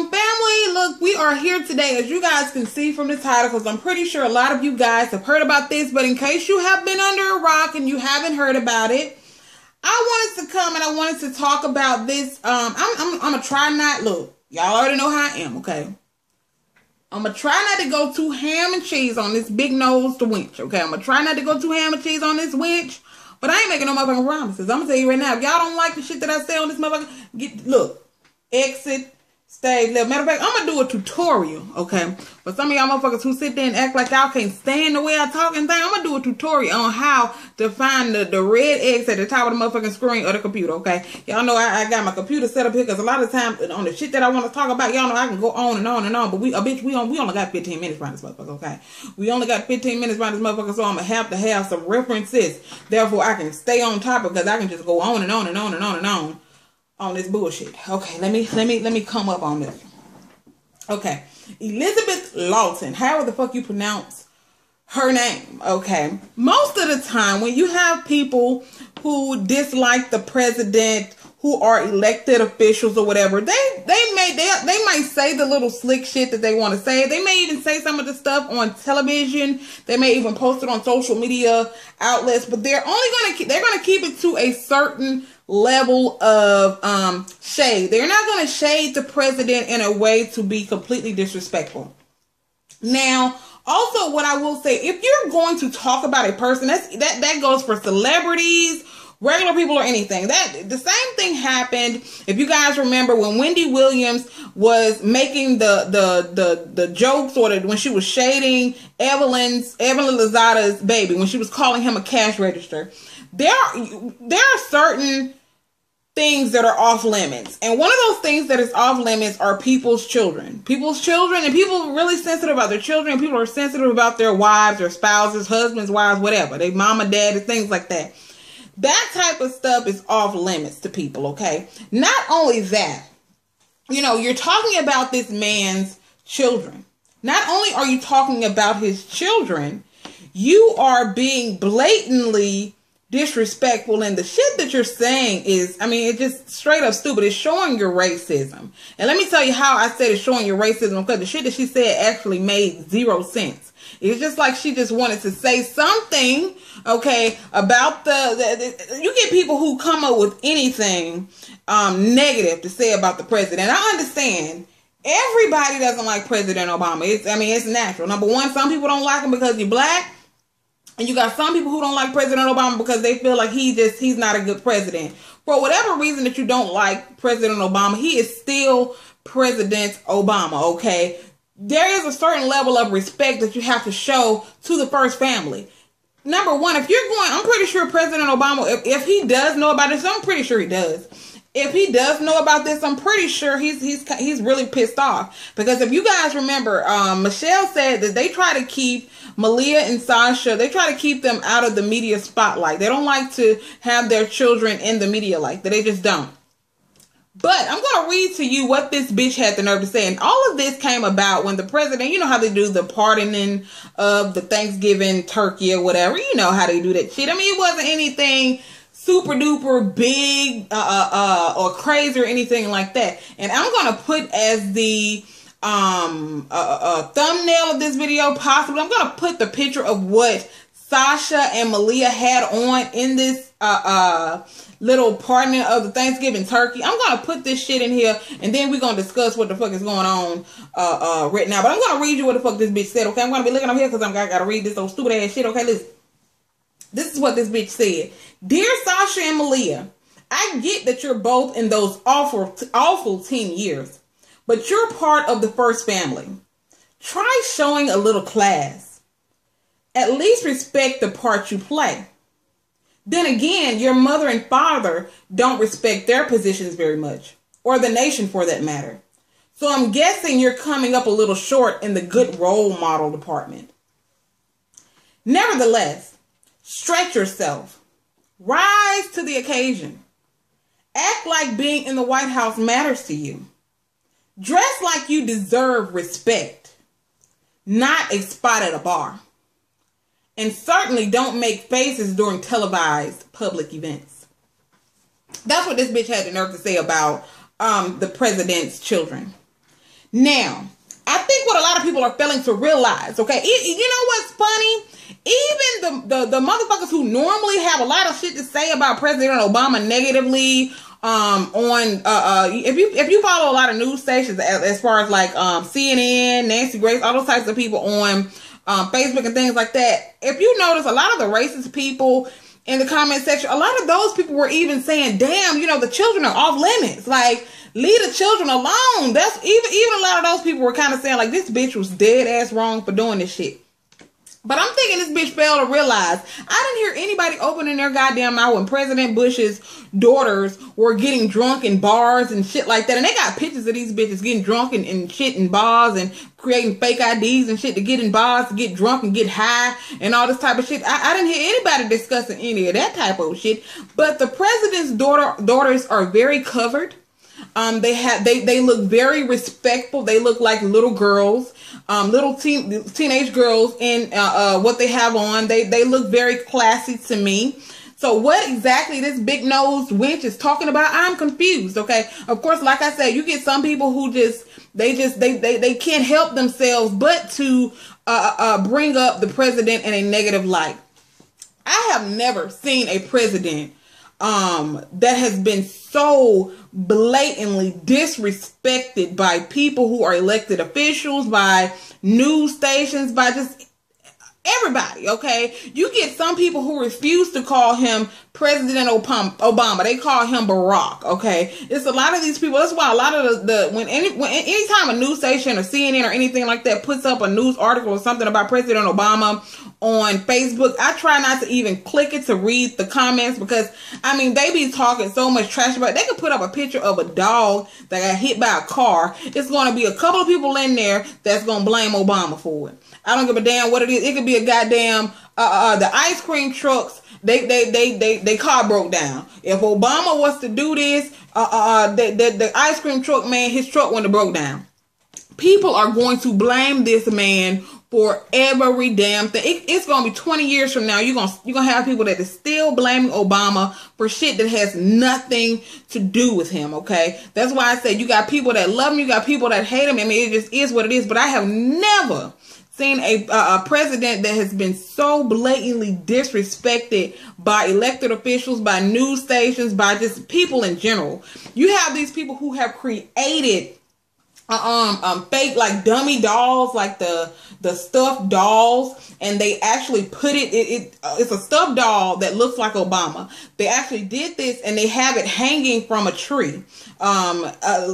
family, look, we are here today, as you guys can see from the title, because I'm pretty sure a lot of you guys have heard about this, but in case you have been under a rock and you haven't heard about it, I wanted to come and I wanted to talk about this. I'm gonna try not, look, y'all already know how I am, okay? I'm gonna try not to go too ham and cheese on this big-nosed winch, okay? I'm gonna try not to go too ham and cheese on this winch, but I ain't making no motherfucking promises. I'm gonna tell you right now, if y'all don't like the shit that I say on this motherfucker, look, exit, stay left. Matter of fact, I'm gonna do a tutorial, okay? For some of y'all motherfuckers who sit there and act like y'all can't stand the way I talk and thing, I'm gonna do a tutorial on how to find the red X at the top of the motherfucking screen of the computer, okay? Y'all know I got my computer set up here because a lot of times on the shit that I want to talk about, y'all know I can go on and on and on, but we only got 15 minutes around this motherfucker, okay? We only got 15 minutes around this motherfucker, so I'm gonna have to have some references. Therefore, I can stay on topic because I can just go on and on and on and on and on this bullshit. Okay, let me come up on this. Okay, Elizabeth Lauten, however the fuck you pronounce her name, okay? Most of the time when you have people who dislike the president, who are elected officials or whatever, they might say the little slick shit that they want to say. They may even say some of the stuff on television. They may even post it on social media outlets, but they're gonna keep it to a certain level of shade. They're not going to shade the president in a way to be completely disrespectful. Now, also what I will say, if you're going to talk about a person, that goes for celebrities, regular people, or anything. The same thing happened, if you guys remember, when Wendy Williams was making the jokes, or when she was shading Evelyn Lozada's baby, when she was calling him a cash register. There are certain things that are off limits. And one of those things that is off limits are people's children. People's children, and people are really sensitive about their children. People are sensitive about their wives, their spouses, husbands, wives, whatever. They mama, daddy, things like that. That type of stuff is off limits to people, okay? Not only that, you know, you're talking about this man's children. Not only are you talking about his children, you are being blatantly disrespectful, and the shit that you're saying is, I mean, it's just straight up stupid. It's showing your racism. And let me tell you how I said it's showing your racism, because the shit that she said actually made zero sense. It's just like she just wanted to say something, okay, about you get people who come up with anything negative to say about the president. I understand. Everybody doesn't like President Obama. It's natural. Number one, some people don't like him because he's black. And you got some people who don't like President Obama because they feel like he's not a good president. For whatever reason that you don't like President Obama, he is still President Obama, okay? There is a certain level of respect that you have to show to the first family. Number one, if you're going, I'm pretty sure President Obama, if he does know about this, I'm pretty sure he does. If he does know about this, I'm pretty sure he's really pissed off. Because if you guys remember, Michelle said that they try to keep Malia and Sasha, they try to keep them out of the media spotlight. They don't like to have their children in the media like that. They just don't. But I'm going to read to you what this bitch had the nerve to say. And all of this came about when the president, you know how they do the pardoning of the Thanksgiving turkey or whatever. You know how they do that shit. I mean, it wasn't anything super duper big or crazy or anything like that. And I'm going to put as the thumbnail of this video possibly, I'm going to put the picture of what Sasha and Malia had on in this little pardoning of the Thanksgiving turkey. I'm going to put this shit in here, and then we're going to discuss what the fuck is going on right now. But I'm going to read you what the fuck this bitch said, okay? I'm going to be looking up here because I got to read this old stupid ass shit, okay? Listen. This is what this bitch said. Dear Sasha and Malia, I get that you're both in those awful teen years, but you're part of the first family. Try showing a little class. At least respect the part you play. Then again, your mother and father don't respect their positions very much, or the nation for that matter. So I'm guessing you're coming up a little short in the good role model department. Nevertheless, stretch yourself. Rise to the occasion. Act like being in the White House matters to you. Dress like you deserve respect, not a spot at a bar. And certainly don't make faces during televised public events. That's what this bitch had the nerve to say about the president's children. Now, I think what a lot of people are failing to realize, okay, you know what's funny? Even the motherfuckers who normally have a lot of shit to say about President Obama negatively, if you follow a lot of news stations as far as like CNN, Nancy Grace, all those types of people on Facebook and things like that, if you notice a lot of the racist people in the comment section, a lot of those people were even saying, damn, you know, the children are off limits. Like, leave the children alone. That's even a lot of those people were kind of saying like, this bitch was dead ass wrong for doing this shit. But I'm thinking this bitch failed to realize. I didn't hear anybody opening their goddamn mouth when President Bush's daughters were getting drunk in bars and shit like that. And they got pictures of these bitches getting drunk and shit in bars and creating fake IDs and shit to get in bars, to get drunk and get high and all this type of shit. I didn't hear anybody discussing any of that type of shit. But the president's daughters are very covered. They look very respectful. They look like little girls, little teenage girls in what they have on. They look very classy to me. So what exactly this big nosed wench is talking about, I'm confused. Okay, of course, like I said, you get some people who they can't help themselves but to bring up the president in a negative light. I have never seen a president that has been so blatantly disrespected by people who are elected officials, by news stations, by just everybody, okay? You get some people who refuse to call him President Obama. They call him Barack, okay? It's a lot of these people. That's why a lot of anytime a news station or CNN or anything like that puts up a news article or something about President Obama on Facebook, I try not to even click it to read the comments because, I mean, they be talking so much trash about it. They could put up a picture of a dog that got hit by a car. It's going to be a couple of people in there that's going to blame Obama for it. I don't give a damn what it is. It could be a goddamn, the ice cream trucks. They car broke down. If Obama was to do this, the ice cream truck man, his truck wouldn't have broke down. People are going to blame this man for every damn thing. It's gonna be 20 years from now. You're gonna have people that is still blaming Obama for shit that has nothing to do with him. Okay, that's why I said you got people that love him, you got people that hate him. I mean, it just is what it is. But I have never seen a president that has been so blatantly disrespected by elected officials, by news stations, by just people in general. You have these people who have created fake like dummy dolls, like the stuffed dolls, and they actually put it's a stuffed doll that looks like Obama. They actually did this and they have it hanging from a tree,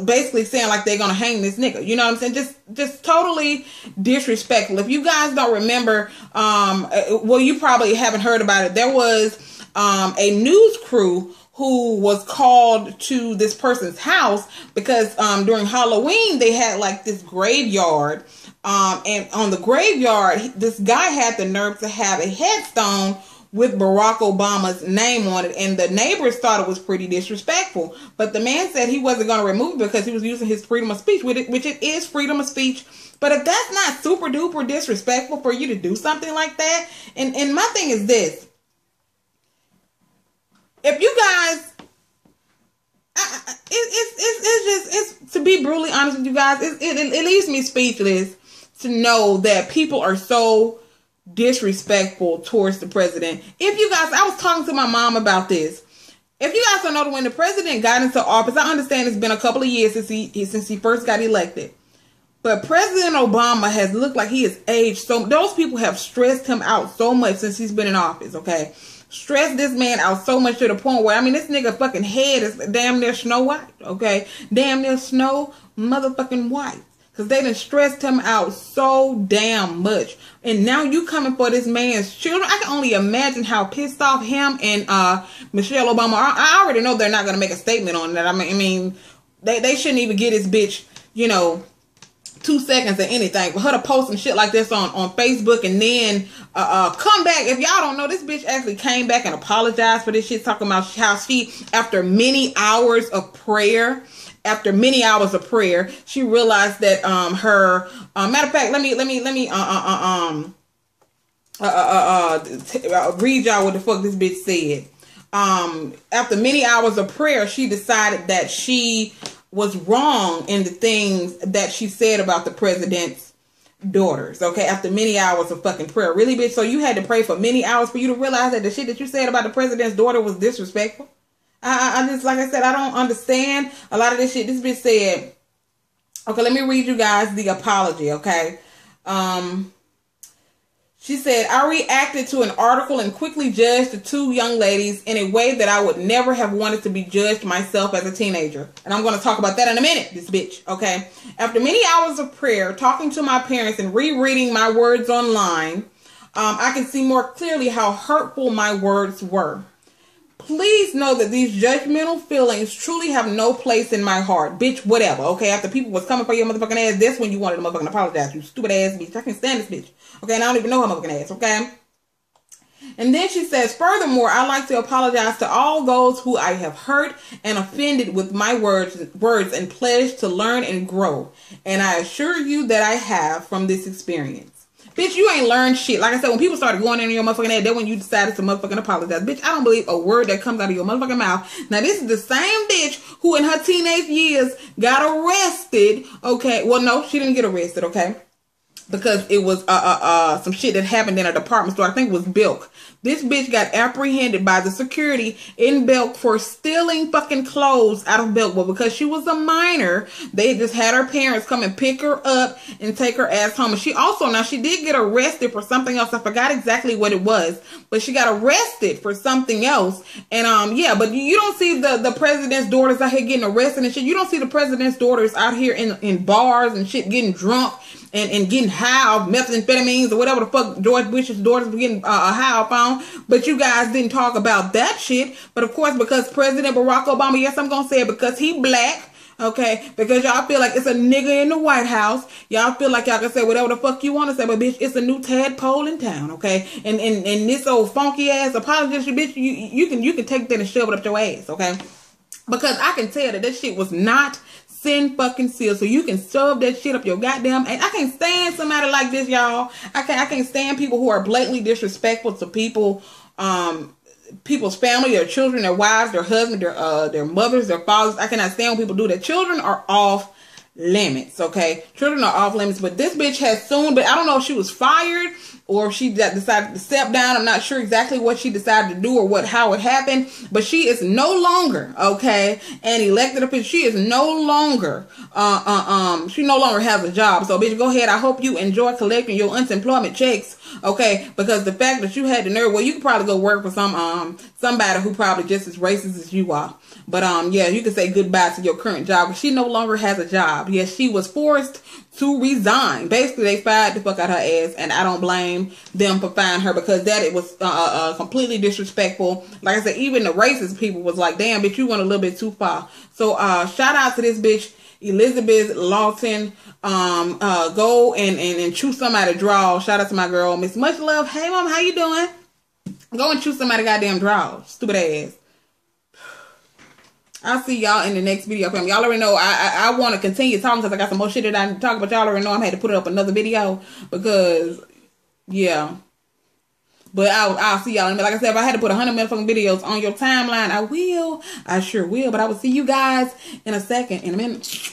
basically saying like they're gonna hang this nigga. You know what I'm saying? Just totally disrespectful. If you guys don't remember, well, you probably haven't heard about it. There was a news crew who was called to this person's house because during Halloween they had like this graveyard, and on the graveyard this guy had the nerve to have a headstone with Barack Obama's name on it, and the neighbors thought it was pretty disrespectful, but the man said he wasn't going to remove it because he was using his freedom of speech, which it is freedom of speech. But if that's not super duper disrespectful for you to do something like that, and my thing is this: if you guys, it's to be brutally honest with you guys, it leaves me speechless to know that people are so disrespectful towards the president. If you guys, I was talking to my mom about this. If you guys don't know, when the president got into office, I understand it's been a couple of years since he first got elected, but President Obama has looked like he has aged so. Those people have stressed him out so much since he's been in office. Okay. Stress this man out so much to the point where, I mean, this nigga fucking head is damn near Snow White, okay? Damn near Snow motherfucking White. Because they done stressed him out so damn much. And now you coming for this man's children. I can only imagine how pissed off him and Michelle Obama are. I already know they're not going to make a statement on that. I mean, they shouldn't even get this bitch, you know, 2 seconds or anything. For her to post some shit like this on Facebook and then come back. If y'all don't know, this bitch actually came back and apologized for this shit, talking about how she, after many hours of prayer, she realized that her matter of fact, let me read y'all what the fuck this bitch said. After many hours of prayer, she decided that she was wrong in the things that she said about the president's daughters, okay, after many hours of fucking prayer. Really, bitch? So you had to pray for many hours for you to realize that the shit that you said about the president's daughter was disrespectful? I just, like I said, I don't understand a lot of this shit. This bitch said, okay, let me read you guys the apology, okay? She said, I reacted to an article and quickly judged the two young ladies in a way that I would never have wanted to be judged myself as a teenager. And I'm going to talk about that in a minute, this bitch, okay? After many hours of prayer, talking to my parents, and rereading my words online, I can see more clearly how hurtful my words were. Please know that these judgmental feelings truly have no place in my heart. Bitch, whatever, okay? After people was coming for your motherfucking ass, that's when you wanted to motherfucking apologize. You stupid ass bitch. I can't stand this bitch. Okay, and I don't even know her motherfucking ass, okay? And then she says, furthermore, I'd like to apologize to all those who I have hurt and offended with my words and pledge to learn and grow. And I assure you that I have from this experience. Bitch, you ain't learned shit. Like I said, when people started going in your motherfucking head, then when you decided to motherfucking apologize. Bitch, I don't believe a word that comes out of your motherfucking mouth. Now, this is the same bitch who in her teenage years got arrested. Okay. Well, no, she didn't get arrested, okay? Because it was some shit that happened in a department store. I think it was Belk. This bitch got apprehended by the security in Belk for stealing fucking clothes out of Belk. But because she was a minor, they just had her parents come and pick her up and take her ass home. And she also, now she did get arrested for something else. I forgot exactly what it was, but she got arrested for something else. And yeah, but you don't see the president's daughters out here getting arrested and shit. You don't see the president's daughters out here in bars and shit getting drunk and getting high off methamphetamines or whatever the fuck George Bush's daughters were getting high off on. But you guys didn't talk about that shit. But of course, because President Barack Obama, yes, I'm gonna say it, because he black, okay, because y'all feel like it's a nigga in the White House, y'all feel like y'all can say whatever the fuck you want to say, but bitch, it's a new tadpole in town, okay? And this old funky ass apologist, bitch, you can take that and shove it up your ass, okay? Because I can tell that this shit was not sin fucking seal, so you can shove that shit up your goddamn. And I can't stand somebody like this, y'all. I can't stand people who are blatantly disrespectful to people, people's family, their children, their wives, their husbands, their mothers, their fathers. I cannot stand when people do that. Children are off limits, okay? Children are off limits. But this bitch has soon, but I don't know if she was fired or if she decided to step down. I'm not sure exactly what she decided to do or how it happened, but she is no longer, okay, an elected official. She is no longer, she no longer has a job. So bitch, go ahead. I hope you enjoy collecting your unemployment checks, okay, because the fact that you had the nerve, well, you could probably go work for somebody who probably just as racist as you are. But yeah, you can say goodbye to your current job. She no longer has a job. Yes, she was forced to resign. Basically, they fired the fuck out her ass, and I don't blame them for firing her, because that it was completely disrespectful. Like I said, even the racist people was like, damn, bitch, you went a little bit too far. So shout out to this bitch, Elizabeth Lauten. Go and chew somebody draw. Shout out to my girl, Miss Much Love. Hey, mom, how you doing? Go and chew somebody goddamn draw. Stupid ass. I'll see y'all in the next video. Y'all already know I want to continue talking because I got some more shit that I need to talk about. Y'all already know I'm had to put up another video because, yeah. But I'll see y'all in a minute. Like I said, if I had to put 100 motherfucking videos on your timeline, I will. I sure will. But I will see you guys in a second, in a minute.